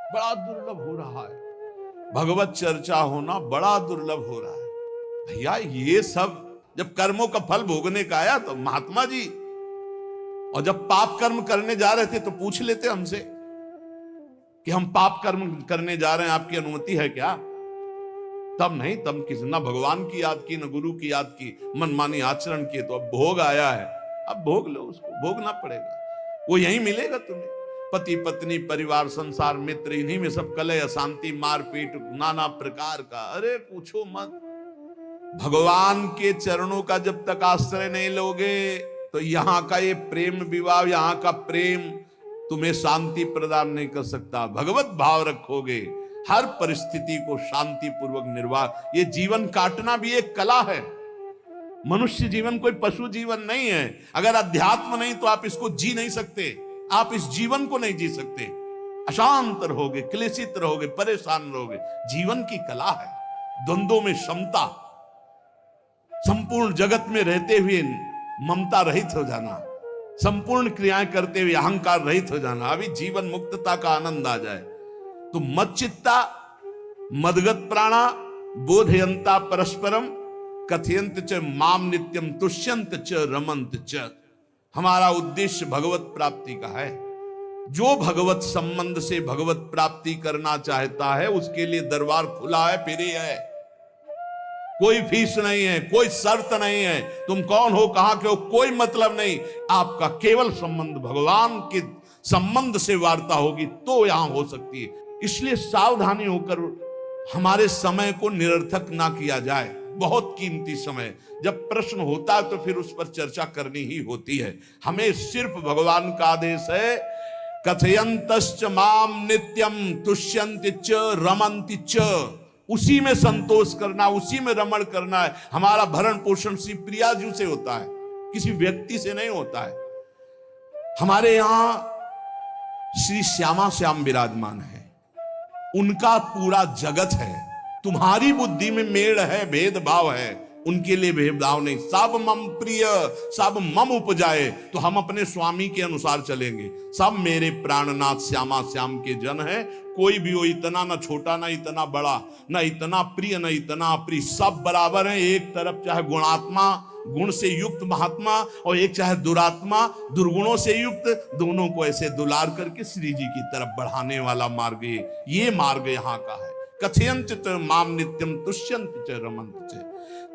बड़ा दुर्लभ हो रहा है। भगवत चर्चा होना बड़ा दुर्लभ हो रहा है। भैया ये सब जब कर्मों का फल भोगने का आया तो महात्मा जी, और जब पाप कर्म करने जा रहे थे तो पूछ लेते हमसे कि हम पाप कर्म करने जा रहे हैं, आपकी अनुमति है क्या? तब नहीं, तब किसी न भगवान की याद की न गुरु की याद की, मनमानी आचरण किए। तो अब भोग आया है, अब भोग लो, उसको भोगना पड़ेगा। वो यहीं मिलेगा तुम्हें। पति पत्नी परिवार संसार मित्र, इन्हीं में सब कलह अशांति मारपीट नाना प्रकार का। अरे पूछो मत। भगवान के चरणों का जब तक आश्रय नहीं लोगे तो यहां का ये प्रेम विवाह, यहां का प्रेम तुम्हें शांति प्रदान नहीं कर सकता। भगवत भाव रखोगे, हर परिस्थिति को शांति पूर्वक निर्वाह। ये जीवन काटना भी एक कला है। मनुष्य जीवन कोई पशु जीवन नहीं है। अगर अध्यात्म नहीं तो आप इसको जी नहीं सकते, आप इस जीवन को नहीं जी सकते। अशांत रहोगे, क्लेशित रहोगे, परेशान रहोगे। जीवन की कला है द्वंद्वों में समता, संपूर्ण जगत में रहते हुए ममता रहित हो जाना, संपूर्ण क्रियाएं करते हुए अहंकार रहित हो जाना। अभी जीवन मुक्तता का आनंद आ जाए तो मच्चित्ता मदगत प्राणा बोधयंता परस्परम कथयंत च माम नित्यम तुष्यंत च रमंत च। हमारा उद्देश्य भगवत प्राप्ति का है। जो भगवत संबंध से भगवत प्राप्ति करना चाहता है उसके लिए दरबार खुला है, फ्री है। कोई फीस नहीं है, कोई शर्त नहीं है। तुम कौन हो, कहां के हो, कोई मतलब नहीं। आपका केवल संबंध भगवान के संबंध से वार्ता होगी तो यहां हो सकती है। इसलिए सावधानी होकर हमारे समय को निरर्थक ना किया जाए। बहुत कीमती समय, जब प्रश्न होता है तो फिर उस पर चर्चा करनी ही होती है। हमें सिर्फ भगवान का आदेश है, कथयंतश्च माम नित्यम तुष्यन्ति च रमन्ति च। उसी में संतोष करना, उसी में रमण करना है। हमारा भरण पोषण श्री प्रिया जी से होता है, किसी व्यक्ति से नहीं होता है। हमारे यहां श्री श्यामा श्याम विराजमान है, उनका पूरा जगत है। तुम्हारी बुद्धि में मेड़ है, भेदभाव है, उनके लिए भेदभाव नहीं। सब मम प्रिय सब मम उपजाए, तो हम अपने स्वामी के अनुसार चलेंगे। सब मेरे प्राणनाथ श्यामा श्याम के जन है। कोई भी हो, इतना ना छोटा ना इतना बड़ा, ना इतना प्रिय ना इतना प्रिय, सब बराबर है। एक तरफ चाहे गुणात्मा, गुण से युक्त महात्मा, और एक चाहे दुरात्मा, दुर्गुणों से युक्त, दोनों को ऐसे दुलार करके श्री जी की तरफ बढ़ाने वाला मार्ग ये मार्ग यहाँ का है। कथयंत च माम नित्यम तुष्यंत च रमन्त च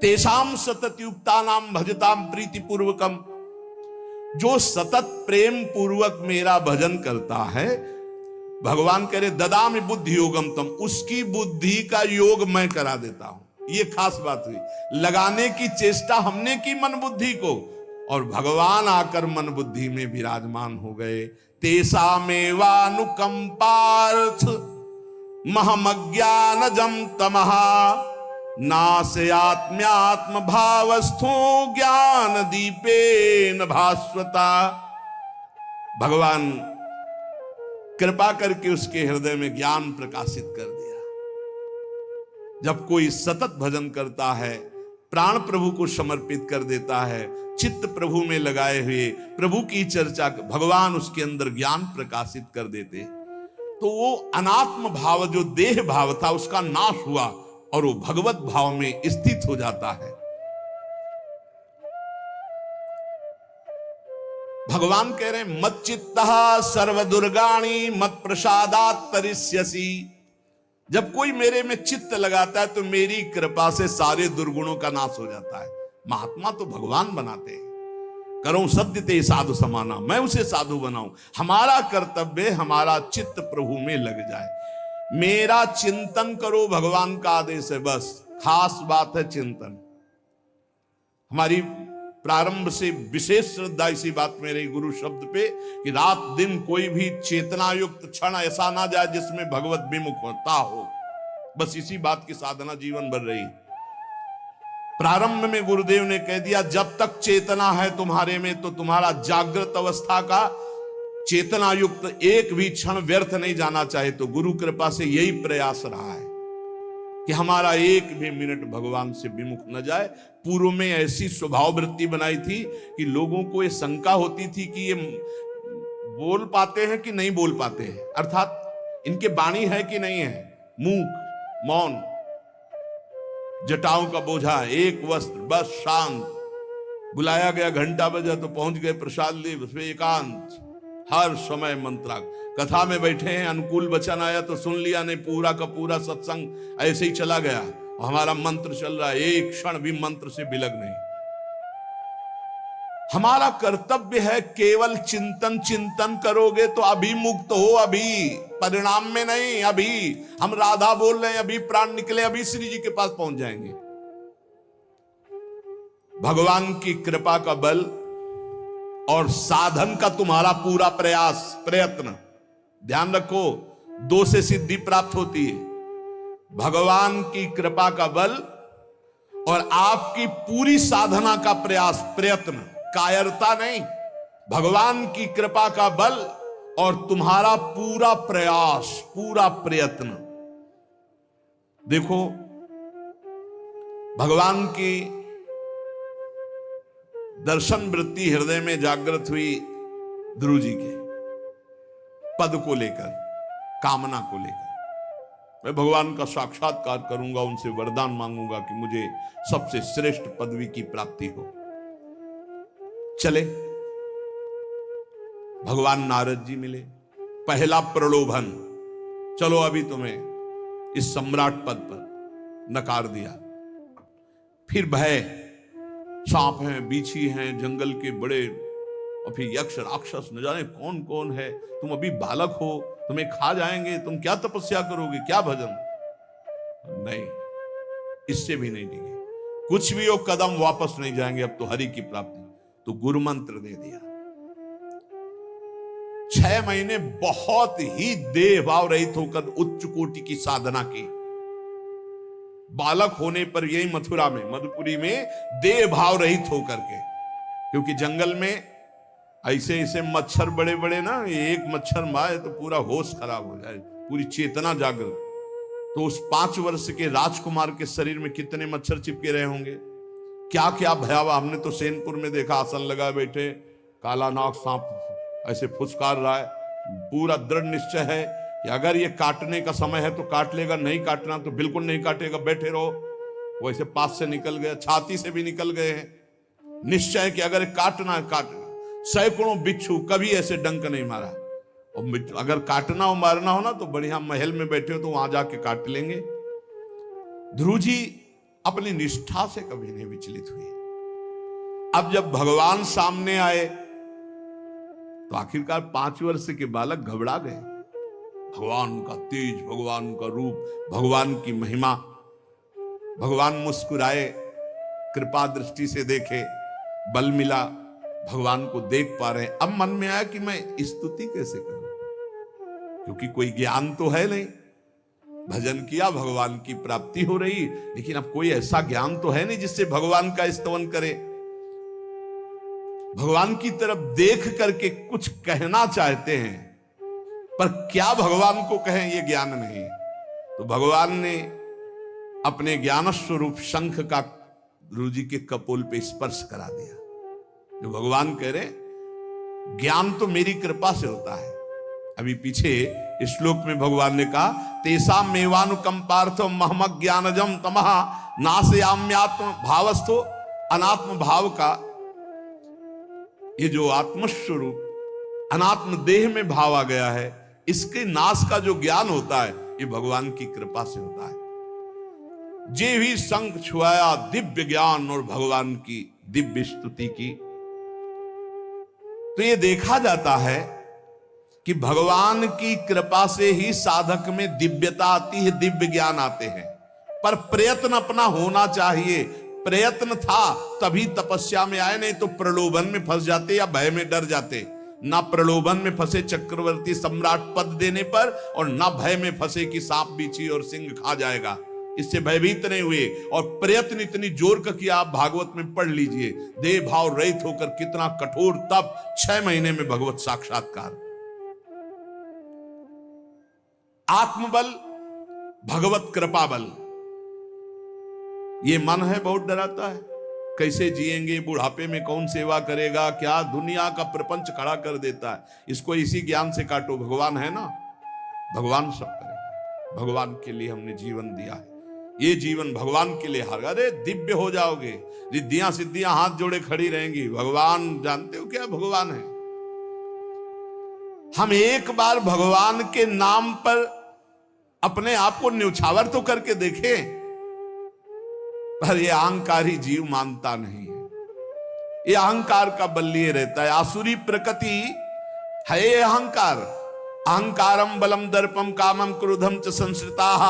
तेषाम सतत युक्ता नाम भजताम प्रीति पूर्वकम। जो सतत प्रेम पूर्वक मेरा भजन करता है, भगवान कह रहे ददामि बुद्धि योगम तम, उसकी बुद्धि का योग मैं करा देता हूं। ये खास बात हुई। लगाने की चेष्टा हमने की मन बुद्धि को, और भगवान आकर मन बुद्धि में विराजमान हो गए। तेषामेवानुकंपार्थ महमज्ञानजं तमः नाशयात्म्यात्म भावस्थो ज्ञान दीपेन भास्वता। भगवान कृपा करके उसके हृदय में ज्ञान प्रकाशित कर दिया। जब कोई सतत भजन करता है, प्राण प्रभु को समर्पित कर देता है, चित्त प्रभु में लगाए हुए प्रभु की चर्चा, भगवान उसके अंदर ज्ञान प्रकाशित कर देते, तो वो अनात्म भाव जो देह भाव था उसका नाश हुआ और वो भगवत भाव में स्थित हो जाता है। भगवान कह रहे हैं मत चित्तः सर्व दुर्गाणी मत प्रसादात तरिष्यसि। जब कोई मेरे में चित्त लगाता है तो मेरी कृपा से सारे दुर्गुणों का नाश हो जाता है। महात्मा तो भगवान बनाते हैं। करो सत्य ते साधु समाना, मैं उसे साधु बनाऊं। हमारा कर्तव्य, हमारा चित्त प्रभु में लग जाए। मेरा चिंतन करो, भगवान का आदेश है। बस खास बात है चिंतन। हमारी प्रारंभ से विशेष श्रद्धा इसी बात में रही गुरु शब्द पे कि रात दिन कोई भी चेतना युक्त क्षण ऐसा ना जाए जिसमें भगवत विमुखता हो। बस इसी बात की साधना जीवन भर रही। प्रारंभ में गुरुदेव ने कह दिया जब तक चेतना है तुम्हारे में तो तुम्हारा जागृत अवस्था का चेतना युक्त एक भी क्षण व्यर्थ नहीं जाना चाहे। तो गुरु कृपा से यही प्रयास रहा है कि हमारा एक भी मिनट भगवान से विमुख न जाए। पूर्व में ऐसी स्वभाव वृत्ति बनाई थी कि लोगों को ये शंका होती थी कि ये बोल पाते हैं कि नहीं बोल पाते हैं, अर्थात इनके वाणी है कि नहीं है? मूक, मौन, जटाओं का बोझा, एक वस्त्र, बस शांत। बुलाया गया, घंटा बजा तो पहुंच गए, प्रसाद लिए, उसमें एकांत, हर समय मंत्रा। कथा में बैठे हैं, अनुकूल वचन आया तो सुन लिया, नहीं पूरा का पूरा सत्संग ऐसे ही चला गया। हमारा मंत्र चल रहा है, एक क्षण भी मंत्र से बिलग नहीं। हमारा कर्तव्य है केवल चिंतन। चिंतन करोगे तो अभी मुक्त हो, अभी, परिणाम में नहीं। अभी हम राधा बोल रहे हैं, अभी प्राण निकले, अभी श्री जी के पास पहुंच जाएंगे। भगवान की कृपा का बल और साधन का तुम्हारा पूरा प्रयास, प्रयत्न। ध्यान रखो, दो से सिद्धि प्राप्त होती है, भगवान की कृपा का बल और आपकी पूरी साधना का प्रयास, प्रयत्न, कायरता नहीं। भगवान की कृपा का बल और तुम्हारा पूरा प्रयास, पूरा प्रयत्न। देखो, भगवान की दर्शन वृत्ति हृदय में जागृत हुई ध्रुव जी के पद को लेकर, कामना को लेकर। मैं भगवान का साक्षात्कार करूंगा, उनसे वरदान मांगूंगा कि मुझे सबसे श्रेष्ठ पदवी की प्राप्ति हो। चले, भगवान नारद जी मिले। पहला प्रलोभन, चलो अभी तुम्हें इस सम्राट पद पर नकार दिया। फिर भय, सांप हैं, बीछी हैं, जंगल के बड़े, और फिर यक्ष राक्षस, न जाने कौन कौन है। तुम अभी बालक हो, तुम्हें खा जाएंगे, तुम क्या तपस्या करोगे, क्या भजन? नहीं, इससे भी नहीं डिगे। कुछ भी हो, कदम वापस नहीं जाएंगे, अब तो हरि की प्राप्ति। तो गुरु मंत्र दे दिया। 6 महीने बहुत ही देह भाव रहित होकर उच्च कोटि की साधना की। बालक होने पर यही मथुरा में, मधुपुरी में देह भाव रहित होकर के, क्योंकि जंगल में ऐसे ऐसे मच्छर बड़े बड़े ना, एक मच्छर मारे तो पूरा होश खराब हो जाए, पूरी चेतना जागृत। तो उस 5 वर्ष के राजकुमार के शरीर में कितने मच्छर चिपके रहे होंगे, क्या क्या भयावह। हमने तो सैनपुर में देखा, आसन लगाए बैठे, काला नाग सांप ऐसे फुसकार रहा है। पूरा दृढ़ निश्चय है कि अगर ये काटने का समय है तो काट लेगा, नहीं काटना तो बिल्कुल नहीं काटेगा, बैठे रहो। वैसे पास से निकल गए, छाती से भी निकल गए हैं। निश्चय कि अगर काटना है काटना। सैकड़ों बिच्छू, कभी ऐसे डंक नहीं मारा। और अगर काटना हो, मारना हो ना, तो बढ़िया महल में बैठे हो तो वहां जाके काट लेंगे। ध्रुव जी अपनी निष्ठा से कभी नहीं विचलित हुए। अब जब भगवान सामने आए तो आखिरकार 5 वर्ष के बालक घबरा गए। भगवान का तेज, भगवान का रूप, भगवान की महिमा। भगवान मुस्कुराए, कृपा दृष्टि से देखे, बल मिला, भगवान को देख पा रहे हैं। अब मन में आया कि मैं स्तुति कैसे करूं, क्योंकि कोई ज्ञान तो है नहीं। भजन किया, भगवान की प्राप्ति हो रही, लेकिन अब कोई ऐसा ज्ञान तो है नहीं जिससे भगवान का स्तवन करे। भगवान की तरफ देख करके कुछ कहना चाहते हैं, पर क्या भगवान को कहें, ये ज्ञान नहीं। तो भगवान ने अपने ज्ञान स्वरूप शंख का ध्रुव जी के कपोल पे स्पर्श करा दिया। जो भगवान कह रहे, ज्ञान तो मेरी कृपा से होता है। अभी पीछे इस श्लोक में भगवान ने कहा, तेसा मेवानुकंपार्थो महमक ज्ञानजम तमहा नाशयाम्यात्म भावस्थो। अनात्म भाव का ये जो आत्मस्वरूप अनात्म देह में भाव आ गया है, इसके नाश का जो ज्ञान होता है, ये भगवान की कृपा से होता है। जे भी संग छुआया दिव्य ज्ञान और भगवान की दिव्य स्तुति की। तो ये देखा जाता है कि भगवान की कृपा से ही साधक में दिव्यता आती है, दिव्य ज्ञान आते हैं। पर प्रयत्न अपना होना चाहिए। प्रयत्न था तभी तपस्या में आए, नहीं तो प्रलोभन में फंस जाते या भय में डर जाते। ना प्रलोभन में फंसे चक्रवर्ती सम्राट पद देने पर, और ना भय में फंसे कि सांप बीछी और सिंह खा जाएगा, इससे भयभीत नहीं हुए। और प्रयत्न इतनी जोर का किया, आप भागवत में पढ़ लीजिए, देह भाव रहित होकर कितना कठोर तप, 6 महीने में भगवत साक्षात्कार। आत्मबल, भगवत कृपा बल। ये मन है बहुत डराता है, कैसे जिएंगे, बुढ़ापे में कौन सेवा करेगा, क्या दुनिया का प्रपंच खड़ा कर देता है। इसको इसी ज्ञान से काटो, भगवान है ना, भगवान सब करेंगे। भगवान के लिए हमने जीवन दिया है, ये जीवन भगवान के लिए हार। अरे दिव्य हो जाओगे, रिद्धियां सिद्धियां हाथ जोड़े खड़ी रहेंगी। भगवान जानते हो क्या भगवान है? हम एक बार भगवान के नाम पर अपने आप को न्यौछावर तो करके देखें, पर ये अहंकारी जीव मानता नहीं है। ये अहंकार का बल लिए रहता है। आसुरी प्रकृति है ये अहंकार। अहंकारम बलम दर्पम कामम क्रोधम च संश्रिताः।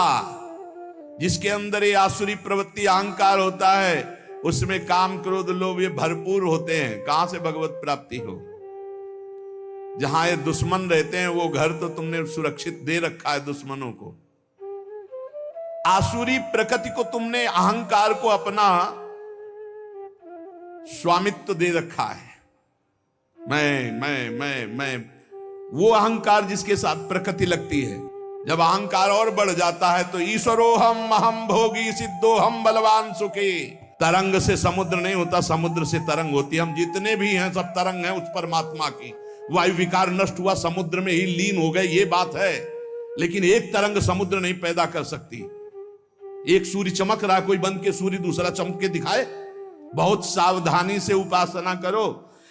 जिसके अंदर ये आसुरी प्रवृत्ति अहंकार होता है, उसमें काम क्रोध लोभ ये भरपूर होते हैं। कहां से भगवत प्राप्ति हो? जहां ये दुश्मन रहते हैं वो घर तो तुमने सुरक्षित दे रखा है दुश्मनों को। आसुरी प्रकृति को तुमने, अहंकार को अपना स्वामित्व दे रखा है। मैं वो अहंकार जिसके साथ प्रकृति लगती है। जब अहंकार और बढ़ जाता है तो ईश्वरोहम अहम भोगी सिद्धोहम बलवान सुखी। तरंग से समुद्र नहीं होता, समुद्र से तरंग होती है। हम जितने भी हैं सब तरंग हैं उस परमात्मा की। वायु विकार नष्ट हुआ, समुद्र में ही लीन हो गए, ये बात है। लेकिन एक तरंग समुद्र नहीं पैदा कर सकती। एक सूर्य चमक रहा, कोई बंद के सूर्य दूसरा चमक के दिखाए? बहुत सावधानी से उपासना करो।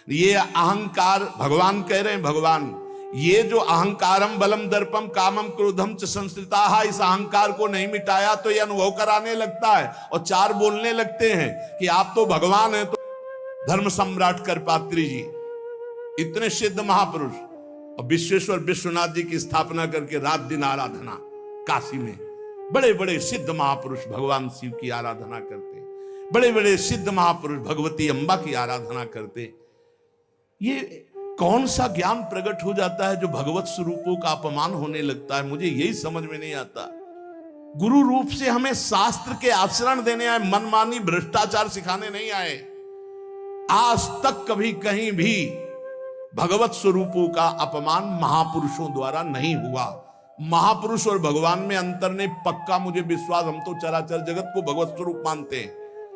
ये अहंकार, भगवान कह रहे हैं, भगवान ये जो अहंकारम बलम दर्पम कामम क्रोधम च संश्रिताः, इस अहंकार को नहीं मिटाया तो ये अनुभव कराने लगता है और चार बोलने लगते हैं कि आप तो भगवान हैं। तो धर्म सम्राट करपात्री जी, इतने सिद्ध महापुरुष, और विश्वेश्वर विश्वनाथ जी की स्थापना करके रात दिन आराधना, काशी में बड़े बड़े सिद्ध महापुरुष भगवान शिव की आराधना करते, बड़े बड़े सिद्ध महापुरुष भगवती अम्बा की आराधना करते। ये कौन सा ज्ञान प्रकट हो जाता है जो भगवत स्वरूपों का अपमान होने लगता है? मुझे यही समझ में नहीं आता। गुरु रूप से हमें शास्त्र के आचरण देने आए, मनमानी भ्रष्टाचार सिखाने नहीं आए। आज तक कभी कहीं भी भगवत स्वरूपों का अपमान महापुरुषों द्वारा नहीं हुआ। महापुरुष और भगवान में अंतर नहीं, पक्का मुझे विश्वास। हम तो चराचर जगत को भगवत स्वरूप मानते हैं,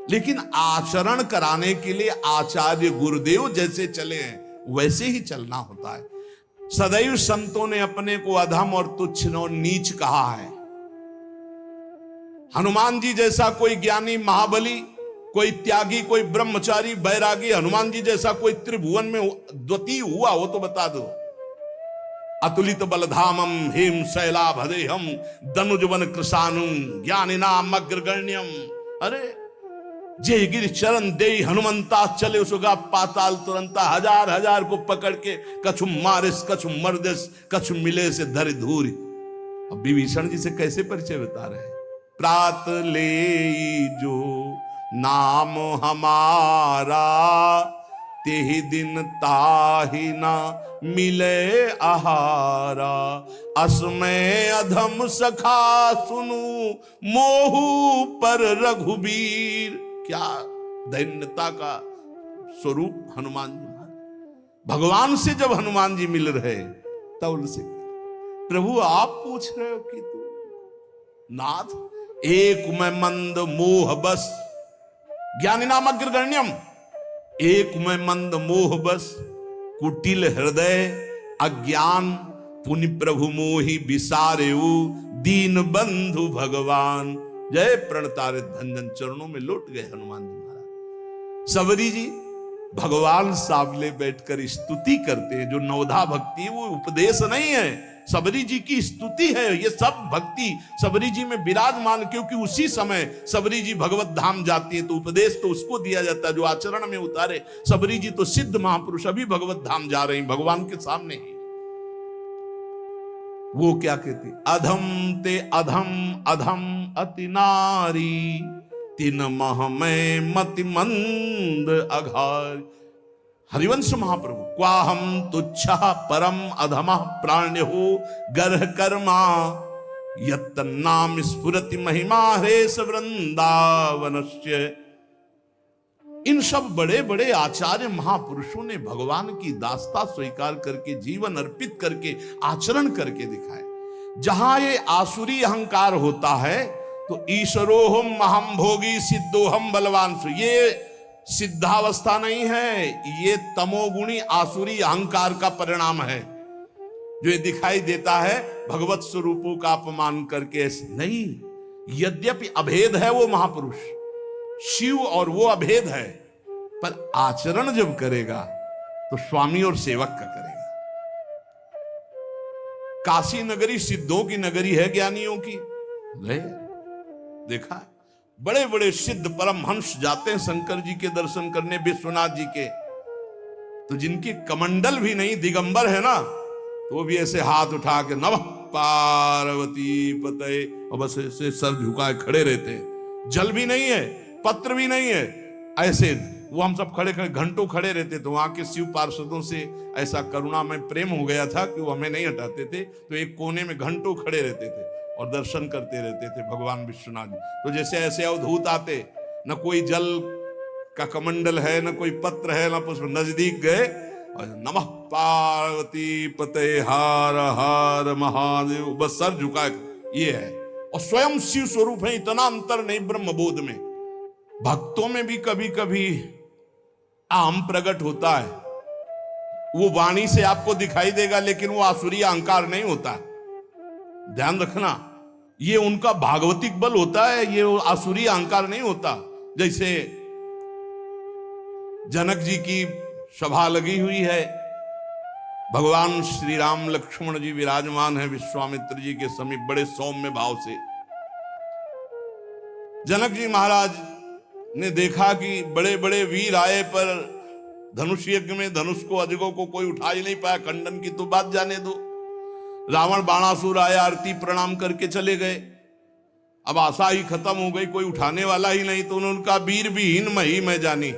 लेकिन आचरण कराने के लिए आचार्य गुरुदेव जैसे चले हैं वैसे ही चलना होता है। सदैव संतों ने अपने को अधम और तुच्छ और नीच कहा है। हनुमान जी जैसा कोई ज्ञानी, महाबली, कोई त्यागी, कोई ब्रह्मचारी, बैरागी, हनुमान जी जैसा कोई त्रिभुवन में द्वितीय हुआ हो तो बता दो। अतुलित बलधामम हेम शैलाभदेहम दनुजवन कृशानुम ज्ञानिनाम अग्रगण्यम। अरे जय गिर चरण दे हनुमंता चले सुगा पाताल तुरंता। हजार हजार को पकड़ के कछु मारिस कछु मर्दिस कछु मिले से धर धूरी। अब विभीषण जी से कैसे परिचय बता रहे हैं? प्रात ले जो नाम हमारा तेहि दिन ताहि ना मिले आहारा। असमय अधम सखा सुनु मोहु पर रघुबीर। क्या दैन्यता का स्वरूप हनुमान जी महाराज। भगवान से जब हनुमान जी मिल रहे तब उनसे प्रभु आप पूछ रहे हो कि तू नाथ एक में मंद मोह बस ज्ञानी नाम अग्रगण्यम। एक में मंद मोह बस कुटिल हृदय अज्ञान पुनि प्रभु मोहि विसारेऊ दीन बंधु भगवान। जय प्रणतारित भंजन चरणों में लौट गए हनुमान जी महाराज। सबरी जी भगवान सामने बैठकर स्तुति करते हैं। जो नवधा भक्ति है वो उपदेश नहीं है, सबरी जी की स्तुति है। ये सब भक्ति सबरी जी में विराजमान, क्योंकि उसी समय सबरी जी भगवत धाम जाती है तो उपदेश तो उसको दिया जाता है जो आचरण में उतारे। सबरी जी तो सिद्ध महापुरुष अभी भगवत धाम जा रहे हैं भगवान के सामने ही। वो क्या कहती? अधम ते अधम अधम अति नारी तिन मह में मति मंद अघार। हरिवंश महाप्रभु क्वाहम तुच्छ परम अधम प्राण्यो गर्ह कर्मा यत् नाम स्फुरति महिमा हरेश वृंदावनस्य। इन सब बड़े बड़े आचार्य महापुरुषों ने भगवान की दास्ता स्वीकार करके जीवन अर्पित करके आचरण करके दिखाए। जहां ये आसुरी अहंकार होता है तो ईश्वरोहम अहम भोगी सिद्धोहम बलवान। ये सिद्धावस्था नहीं है, ये तमोगुणी आसुरी अहंकार का परिणाम है। जो ये दिखाई देता है भगवत स्वरूपों का अपमान करके, ऐसे नहीं। यद्यपि अभेद है वो महापुरुष शिव और वो अभेद है, पर आचरण जब करेगा तो स्वामी और सेवक का करेगा। काशी नगरी सिद्धों की नगरी है, ज्ञानियों की। देखा बड़े बड़े सिद्ध परमहंस जाते हैं शंकर जी के दर्शन करने, विश्वनाथ जी के, तो जिनकी कमंडल भी नहीं, दिगंबर है ना, तो वो भी ऐसे हाथ उठा के नमः पार्वती पते, और बस ऐसे सर झुकाए खड़े रहते हैं। जल भी नहीं है, पत्र भी नहीं है, ऐसे वो हम सब खड़े खड़े घंटों खड़े रहते। तो वहां के शिव पार्षदों से ऐसा करुणा में प्रेम हो गया था कि वो हमें नहीं हटाते थे, तो एक कोने में घंटों खड़े रहते थे और दर्शन करते रहते थे भगवान विश्वनाथ जी। तो जैसे ऐसे अवधूत आते, न कोई जल का कमंडल है, न कोई पत्र है, न पुष्प, नजदीक गए और नमः पार्वती पते हार हार महादेव, बस सर झुका, ये है। और स्वयं शिव स्वरूप है, इतना अंतर नहीं ब्रह्मबोध में। भक्तों में भी कभी कभी आम प्रकट होता है, वो वाणी से आपको दिखाई देगा, लेकिन वो आसुरी अहंकार नहीं होता। ध्यान रखना, ये उनका भागवतिक बल होता है, ये आसुरी अहंकार नहीं होता। जैसे जनक जी की सभा लगी हुई है, भगवान श्री राम लक्ष्मण जी विराजमान है विश्वामित्र जी के समीप बड़े सौम्य भाव से। जनक जी महाराज ने देखा कि बड़े बड़े वीर आए, पर धनुष यज्ञ में धनुष को, अजगों को कोई उठा ही नहीं पाया, खंडन की तो बात जाने दो। रावण बाणासुर आया, आरती प्रणाम करके चले गए। अब आशा ही खत्म हो गई, कोई उठाने वाला ही नहीं, तो उन्होंने कहा वीर विहीन मही मैं जानी।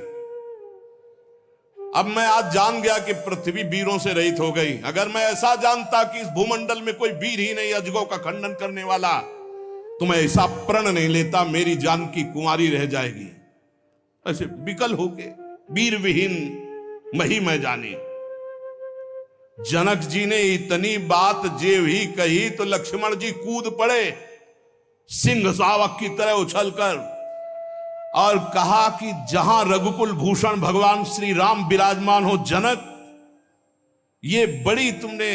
अब मैं आज जान गया कि पृथ्वी वीरों से रहित हो गई। अगर मैं ऐसा जानता कि इस भूमंडल में कोई वीर ही नहीं अजगों का खंडन करने वाला, तो मैं ऐसा प्रण नहीं लेता, मेरी जानकी कुंवारी रह जाएगी। ऐसे विकल होके वीर विहीन मही मैं जानी। जनक जी ने इतनी बात जेव ही कही तो लक्ष्मण जी कूद पड़े सिंह शावक की तरह उछलकर, और कहा कि जहां रघुकुल भूषण भगवान श्री राम विराजमान हो जनक, ये बड़ी तुमने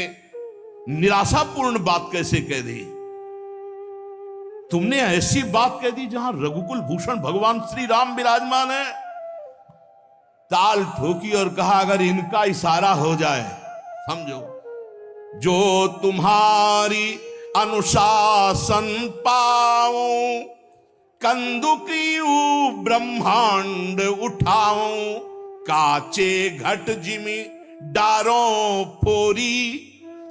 निराशापूर्ण बात कैसे कह दी? तुमने ऐसी बात कह दी जहां रघुकुल भूषण भगवान श्री राम विराजमान है। ताल ठोकी और कहा अगर इनका इशारा हो जाए, समझो, जो तुम्हारी अनुशासन पाऊं, कंदुकी ब्रह्मांड उठाऊं, काचे घट जिमी डारों फोरी,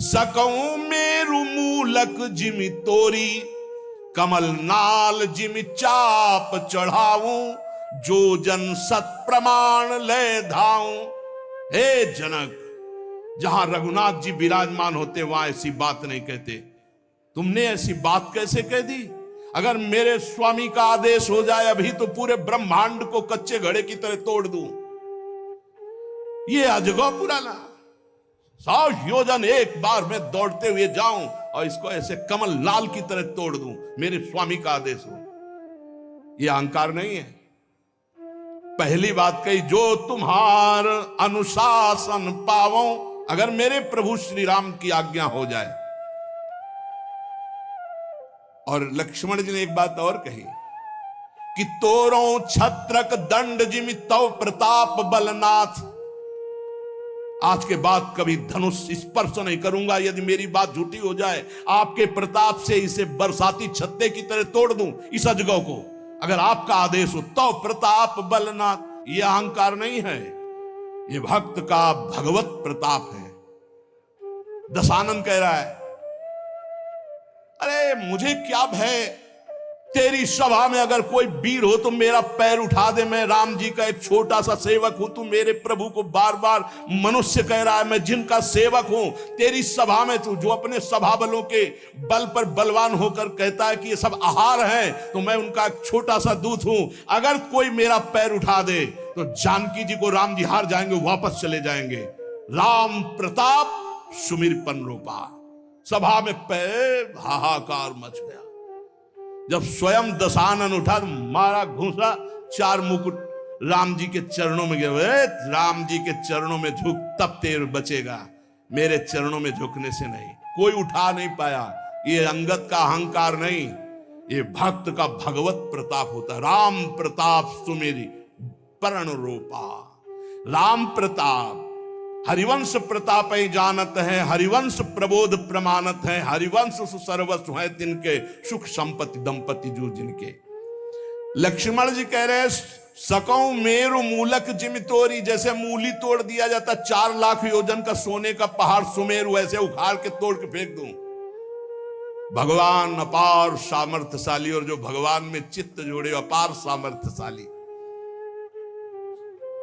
सकऊं मेरु मूलक जिमी तोरी, कमल नाल जिमी चाप चढ़ाऊं, जो जन सत प्रमाण ले धाऊं। हे जनक, जहां रघुनाथ जी विराजमान होते वहां ऐसी बात नहीं कहते। तुमने ऐसी बात कैसे कह दी? अगर मेरे स्वामी का आदेश हो जाए अभी तो पूरे ब्रह्मांड को कच्चे घड़े की तरह तोड़ दूं। ये अजगौ पुराना 100 योजन एक बार में दौड़ते हुए जाऊं और इसको ऐसे कमल लाल की तरह तोड़ दूं, मेरे स्वामी का आदेश हो। ये अहंकार नहीं है। पहली बात कही, जो तुम्हार अनुशासन पावो, अगर मेरे प्रभु श्री राम की आज्ञा हो जाए। और लक्ष्मण जी ने एक बात और कही कि तोरों छत्रक दंड जिमि तव प्रताप बलनाथ, आज के बाद कभी धनुष स्पर्श नहीं करूंगा यदि मेरी बात झूठी हो जाए। आपके प्रताप से इसे बरसाती छत्ते की तरह तोड़ दूं इस अजगौ को, अगर आपका आदेश हो। तव प्रताप बलनाथ, यह अहंकार नहीं है, यह भक्त का भगवत प्रताप है। दशानन कह रहा है, अरे मुझे क्या भय, तेरी सभा में अगर कोई वीर हो तो मेरा पैर उठा दे। मैं राम जी का एक छोटा सा सेवक हूं, तू मेरे प्रभु को बार बार मनुष्य कह रहा है, मैं जिनका सेवक हूं। तेरी सभा में तू जो अपने सभा बलों के बल पर बलवान होकर कहता है कि ये सब आहार है, तो मैं उनका एक छोटा सा दूत हूं। अगर कोई मेरा पैर उठा दे तो जानकी जी को राम जी हार जाएंगे, वापस चले जाएंगे। राम प्रताप सुमिरपन रूपा। सभा में पैर हाहाकार मच गया। जब स्वयं दशानन उठा तो मारा घूसा, 4 मुकुट राम जी के चरणों में गए। राम जी के चरणों में झुक, तब तेर बचेगा, मेरे चरणों में झुकने से नहीं, कोई उठा नहीं पाया। ये अंगत का अहंकार नहीं, ये भक्त का भगवत प्रताप होता है। राम प्रताप सुमेरी परण रूपा, राम प्रताप हरिवंश प्रताप ही जानत है, हरिवंश प्रबोध प्रमाणत है, हरिवंश सर्वस्व है तिनके, सुख संपत्ति दंपति जो जिनके। लक्ष्मण जी कह रहे सकौ मेरु मूलक जिम तोरी, जैसे मूली तोड़ दिया जाता 4 लाख योजन का सोने का पहाड़ सुमेरु, ऐसे उखाड़ के तोड़ के फेंक दूं। भगवान अपार सामर्थ्यशाली, और जो भगवान में चित्त जोड़े अपार सामर्थ्यशाली।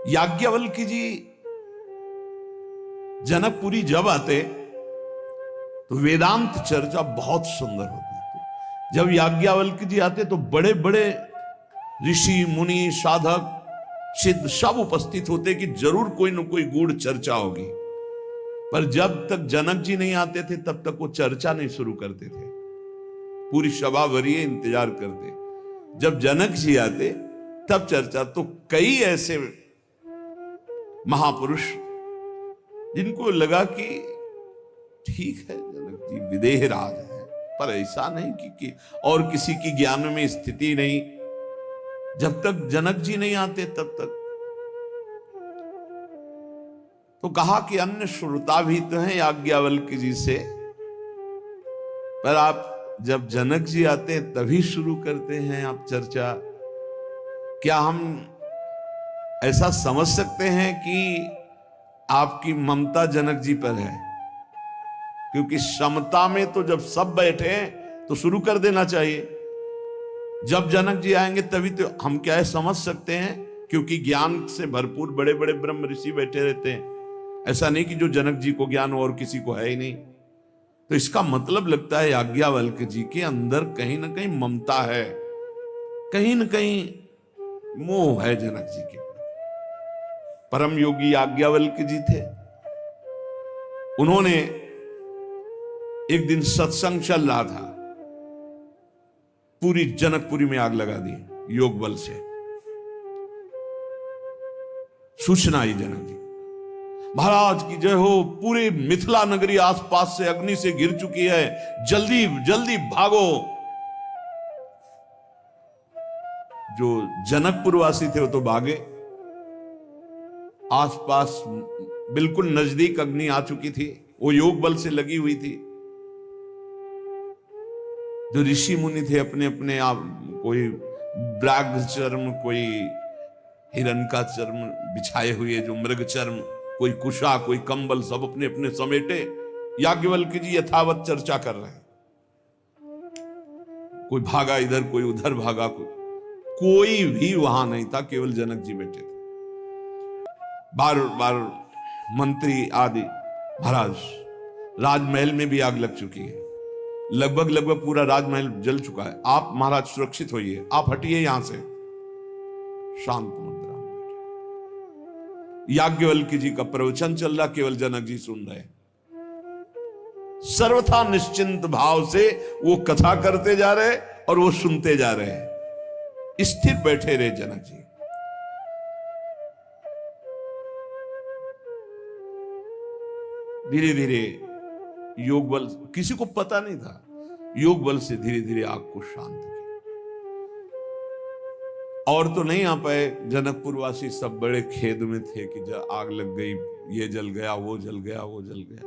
याज्ञवल्क्य जी जनकपुरी जब आते तो वेदांत चर्चा बहुत सुंदर होती थी। जब याज्ञवल्क्य जी आते तो बड़े बड़े ऋषि मुनि साधक सिद्ध सब उपस्थित होते कि जरूर कोई न कोई गूढ़ चर्चा होगी। पर जब तक जनक जी नहीं आते थे तब तक वो चर्चा नहीं शुरू करते थे, पूरी सभा भरिए इंतजार करते। जब जनक जी आते तब चर्चा। तो कई ऐसे महापुरुष जिनको लगा कि ठीक है जनक जी विदेह राज है, पर ऐसा नहीं कि और किसी की ज्ञान में स्थिति नहीं। जब तक जनक जी नहीं आते तब तक तो कहा कि अन्य श्रोता भी तो हैं याज्ञवल्क्य जी से, पर आप जब जनक जी आते हैं तभी शुरू करते हैं आप चर्चा। क्या हम ऐसा समझ सकते हैं कि आपकी ममता जनक जी पर है? क्योंकि समता में तो जब सब बैठे तो शुरू कर देना चाहिए। जब जनक जी आएंगे तभी तो हम क्या है समझ सकते हैं, क्योंकि ज्ञान से भरपूर बड़े बड़े ब्रह्म ऋषि बैठे रहते हैं। ऐसा नहीं कि जो जनक जी को ज्ञान हो और किसी को है ही नहीं। तो इसका मतलब लगता है याज्ञवल्क्य जी के अंदर कहीं ना कहीं ममता है, कहीं ना कहीं मोह है जनक जी के। परम योगी याज्ञवल्क्य जी थे। उन्होंने एक दिन सत्संग चल रहा था, पूरी जनकपुरी में आग लगा दी योग बल से। सूचना आई जनक जी महाराज की जय हो, पूरी मिथिला नगरी आसपास से अग्नि से घिर चुकी है, जल्दी जल्दी भागो। जो जनकपुर वासी थे वो तो भागे, आसपास बिल्कुल नजदीक अग्नि आ चुकी थी, वो योग बल से लगी हुई थी। जो ऋषि मुनि थे अपने अपने आप, कोई ब्राग चर्म, कोई हिरण का चर्म बिछाए हुए, जो मृग चर्म, कोई कुशा, कोई कंबल, सब अपने अपने समेटे याज्ञवल्क्य जी यथावत चर्चा कर रहे हैं। कोई भागा इधर, कोई उधर भागा, कोई भी वहां नहीं था, केवल जनक जी बैठे थे। बार बार मंत्री आदि, महाराज राजमहल में भी आग लग चुकी है, लगभग पूरा राजमहल जल चुका है, आप महाराज सुरक्षित होइए, आप हटिए यहां से। शांत मुद्रा में बैठे याज्ञवल्क्य जी का प्रवचन चल रहा, केवल जनक जी सुन रहे। सर्वथा निश्चिंत भाव से वो कथा करते जा रहे और वो सुनते जा रहे। स्थिर बैठे रहे जनक जी। धीरे धीरे योग बल, किसी को पता नहीं था, योग बल से धीरे धीरे आग को शांत किया। और तो नहीं आ पाए, जनकपुर वासी सब बड़े खेद में थे कि जब आग लग गई, ये जल गया, वो जल गया, वो जल गया।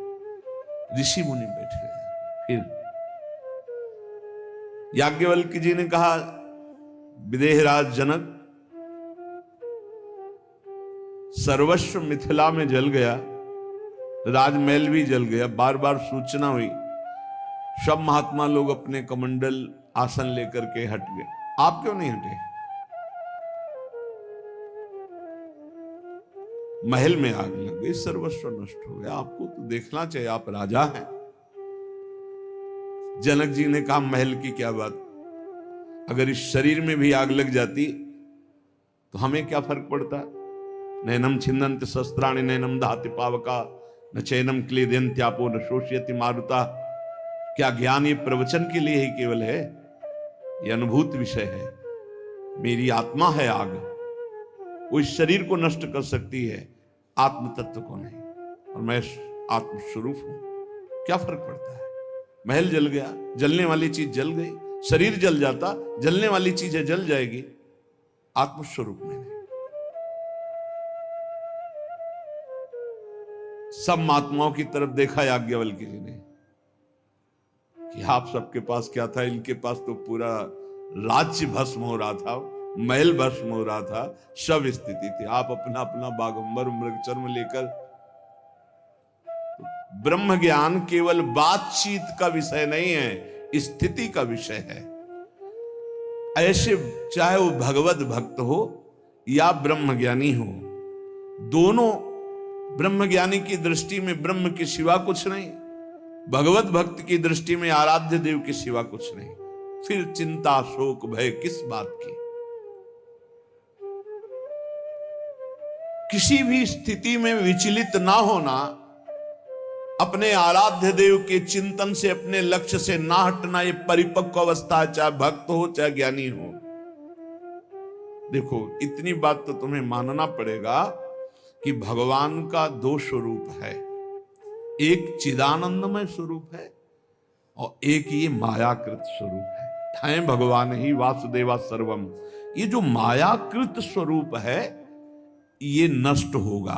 ऋषि मुनि बैठे रहे। फिर याज्ञवल्क्य जी ने कहा, विदेहराज जनक, सर्वस्व मिथिला में जल गया, राजमहल भी जल गया, बार बार सूचना हुई, सब महात्मा लोग अपने कमंडल आसन लेकर के हट गए, आप क्यों नहीं हटे? महल में आग लग गई, सर्वस्व नष्ट हो गया, आपको तो देखना चाहिए, आप राजा हैं। जनक जी ने कहा, महल की क्या बात, अगर इस शरीर में भी आग लग जाती तो हमें क्या फर्क पड़ता? नैनम छिन्नन्ति शस्त्राणि नैनम दहति पावका न चैनम क्लेदयन्त्यापो न शोषयति मारुता। क्या ज्ञान ये प्रवचन के लिए ही केवल है? ये अनुभूत विषय है। मेरी आत्मा है आग, वो इस शरीर को नष्ट कर सकती है, आत्म तत्व को नहीं। और मैं आत्मस्वरूप हूं, क्या फर्क पड़ता है? महल जल गया, जलने वाली चीज जल गई, शरीर जल जाता, जलने वाली चीजें जल जाएगी, आत्मस्वरूप में नहीं। सब महात्माओं की तरफ देखा याज्ञवल्क्य जी ने कि आप सबके पास क्या था, इनके पास तो पूरा राज्य भस्म हो रहा था, महल भस्म हो रहा था, सब स्थिति थी। आप अपना अपना बागंबर मृगचर्म लेकर, ब्रह्म ज्ञान केवल बातचीत का विषय नहीं है, स्थिति का विषय है। ऐसे चाहे वो भगवत भक्त हो या ब्रह्म ज्ञानी हो, दोनों ब्रह्म ज्ञानी की दृष्टि में ब्रह्म के सिवा कुछ नहीं, भगवत भक्त की दृष्टि में आराध्य देव के सिवा कुछ नहीं। फिर चिंता शोक भय किस बात की? किसी भी स्थिति में विचलित ना होना, अपने आराध्य देव के चिंतन से, अपने लक्ष्य से ना हटना, ये परिपक्व अवस्था है, चाहे भक्त हो चाहे ज्ञानी हो। देखो, इतनी बात तो तुम्हें मानना पड़ेगा कि भगवान का दो स्वरूप है, एक चिदानंदमय स्वरूप है और एक ये मायाकृत स्वरूप है भगवान ही वासुदेवा सर्वम। ये जो मायाकृत स्वरूप है ये नष्ट होगा,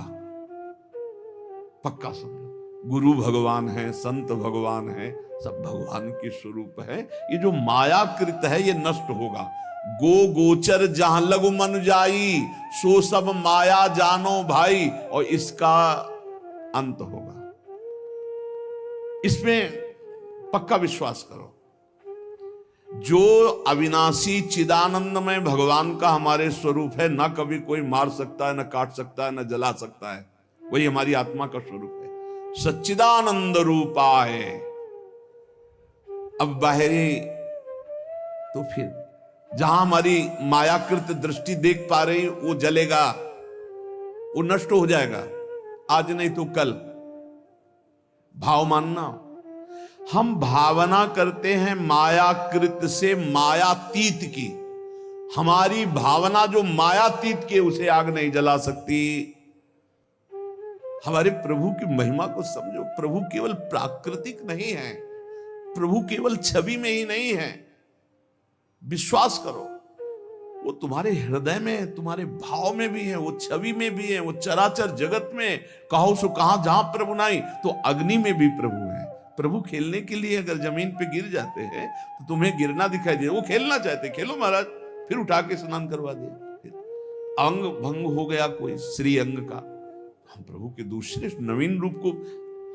पक्का समझो। गुरु भगवान है, संत भगवान है, सब भगवान के स्वरूप है। ये जो मायाकृत है ये नष्ट होगा। गो गोचर जहां लगु मन जाई, सो सब माया जानो भाई, और इसका अंत होगा। इसमें पक्का विश्वास करो। जो अविनाशी चिदानंदमय भगवान का हमारे स्वरूप है, ना कभी कोई मार सकता है, ना काट सकता है, ना जला सकता है, वही हमारी आत्मा का स्वरूप है। सच्चिदानंद रूपाय। अब बाहरी तो फिर जहां हमारी मायाकृत दृष्टि देख पा रही वो जलेगा, वो नष्ट हो जाएगा, आज नहीं तो कल। भाव मानना, हम भावना करते हैं मायाकृत से मायातीत की। हमारी भावना जो मायातीत की, उसे आग नहीं जला सकती। हमारे प्रभु की महिमा को समझो। प्रभु केवल प्राकृतिक नहीं है, प्रभु केवल छवि में ही नहीं है। विश्वास करो, वो तुम्हारे हृदय में, तुम्हारे भाव में भी है, वो छवि में भी है, वो चराचर जगत में कहो सो कहां, जहां प्रभु नहीं तो अग्नि में भी प्रभु है। प्रभु खेलने के लिए अगर जमीन पे गिर जाते हैं तो तुम्हें गिरना दिखाई दे, वो खेलना चाहते, खेलो महाराज, फिर उठा के स्नान करवा दिया। अंग भंग हो गया कोई श्री अंग का, हम प्रभु के दूसरे नवीन रूप को,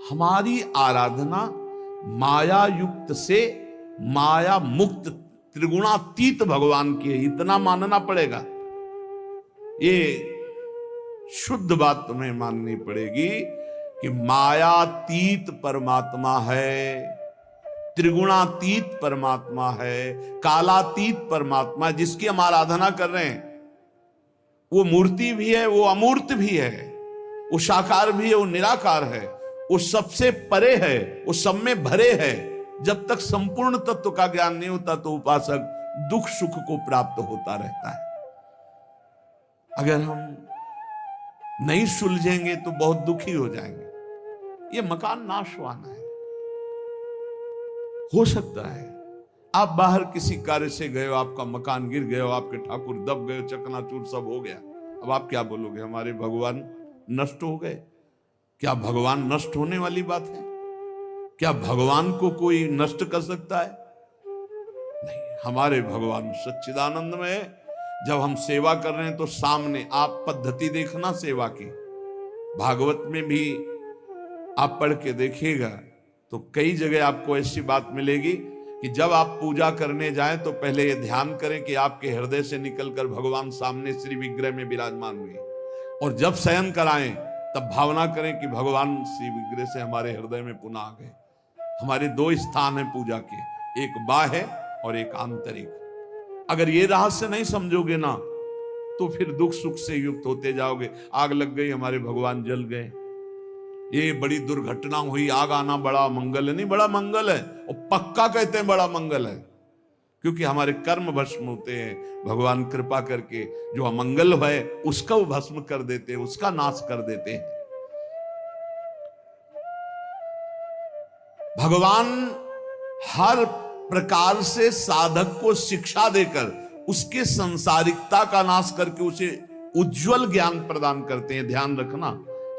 हमारी आराधना माया युक्त से माया मुक्त त्रिगुणातीत भगवान की है, इतना मानना पड़ेगा। ये शुद्ध बात तुम्हें माननी पड़ेगी कि मायातीत परमात्मा है, त्रिगुणातीत परमात्मा है, कालातीत परमात्मा है, जिसकी हम आराधना कर रहे हैं। वो मूर्ति भी है, वो अमूर्त भी है, वो साकार भी है, वो निराकार है, वो सबसे परे है, वो सब में भरे है। जब तक संपूर्ण तत्व का ज्ञान नहीं होता तो उपासक दुख सुख को प्राप्त होता रहता है। अगर हम नहीं सुलझेंगे तो बहुत दुखी हो जाएंगे। ये मकान नाशवान है। हो सकता है आप बाहर किसी कार्य से गए हो, आपका मकान गिर गए हो, आपके ठाकुर दब गए, चकनाचूर सब हो गया। अब आप क्या बोलोगे, हमारे भगवान नष्ट हो गए? क्या भगवान नष्ट होने वाली बात है? क्या भगवान को कोई नष्ट कर सकता है? नहीं, हमारे भगवान सच्चिदानंद में है। जब हम सेवा कर रहे हैं तो सामने आप पद्धति देखना सेवा की। भागवत में भी आप पढ़ के देखिएगा तो कई जगह आपको ऐसी बात मिलेगी कि जब आप पूजा करने जाएं तो पहले ये ध्यान करें कि आपके हृदय से निकलकर भगवान सामने श्री विग्रह में विराजमान हुए, और जब शयन कराएं तब भावना करें कि भगवान श्री विग्रह से हमारे हृदय में पुनः आ गए। हमारे दो स्थान है पूजा के, एक बाह्य और एक आंतरिक। अगर ये रहस्य नहीं समझोगे ना तो फिर दुख सुख से युक्त होते जाओगे। आग लग गई, हमारे भगवान जल गए, ये बड़ी दुर्घटना हुई, आग आना बड़ा मंगल है। नहीं, बड़ा मंगल है, और पक्का कहते हैं बड़ा मंगल है, क्योंकि हमारे कर्म भस्म होते हैं। भगवान कृपा करके जो अमंगल है उसका वो भस्म कर देते हैं, उसका नाश कर देते हैं। भगवान हर प्रकार से साधक को शिक्षा देकर उसके संसारिकता का नाश करके उसे उज्जवल ज्ञान प्रदान करते हैं। ध्यान रखना,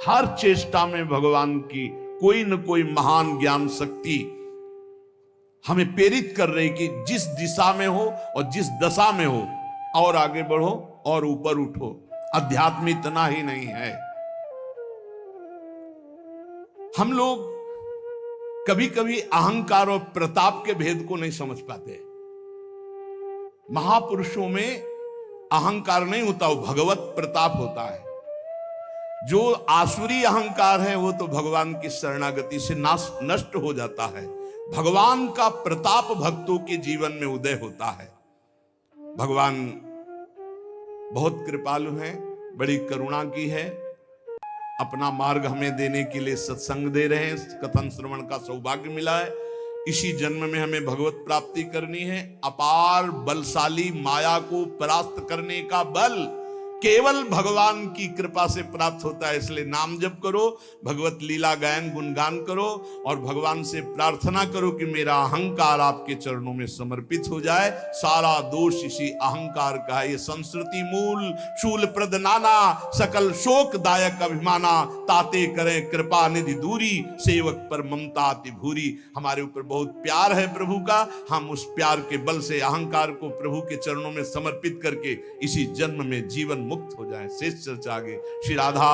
हर चेष्टा में भगवान की कोई न कोई महान ज्ञान शक्ति हमें प्रेरित कर रही कि जिस दिशा में हो और जिस दशा में हो और आगे बढ़ो और ऊपर उठो। अध्यात्म इतना ही नहीं है, हम लोग कभी कभी अहंकार और प्रताप के भेद को नहीं समझ पाते। महापुरुषों में अहंकार नहीं होता, वो भगवत प्रताप होता है। जो आसुरी अहंकार है वो तो भगवान की शरणागति से नष्ट हो जाता है। भगवान का प्रताप भक्तों के जीवन में उदय होता है। भगवान बहुत कृपालु हैं, बड़ी करुणा की है, अपना मार्ग हमें देने के लिए सत्संग दे रहे हैं। कथन श्रवण का सौभाग्य मिला है। इसी जन्म में हमें भगवत प्राप्ति करनी है। अपार बलशाली माया को परास्त करने का बल केवल भगवान की कृपा से प्राप्त होता है। इसलिए नाम जप करो, भगवत लीला गायन गुणगान करो और भगवान से प्रार्थना करो कि मेरा अहंकार आपके चरणों में समर्पित हो जाए। सारा दोष इसी अहंकार का है। ये संस्कृति मूल शूल प्रद नाना, सकल शोक दायक अभिमाना, ताते करें कृपा निधि दूरी, सेवक पर ममता अति भूरी। हमारे ऊपर बहुत प्यार है प्रभु का, हम उस प्यार के बल से अहंकार को प्रभु के चरणों में समर्पित करके इसी जन्म में जीवन मुक्त हो जाए। शेष चर्चा आगे। श्री राधा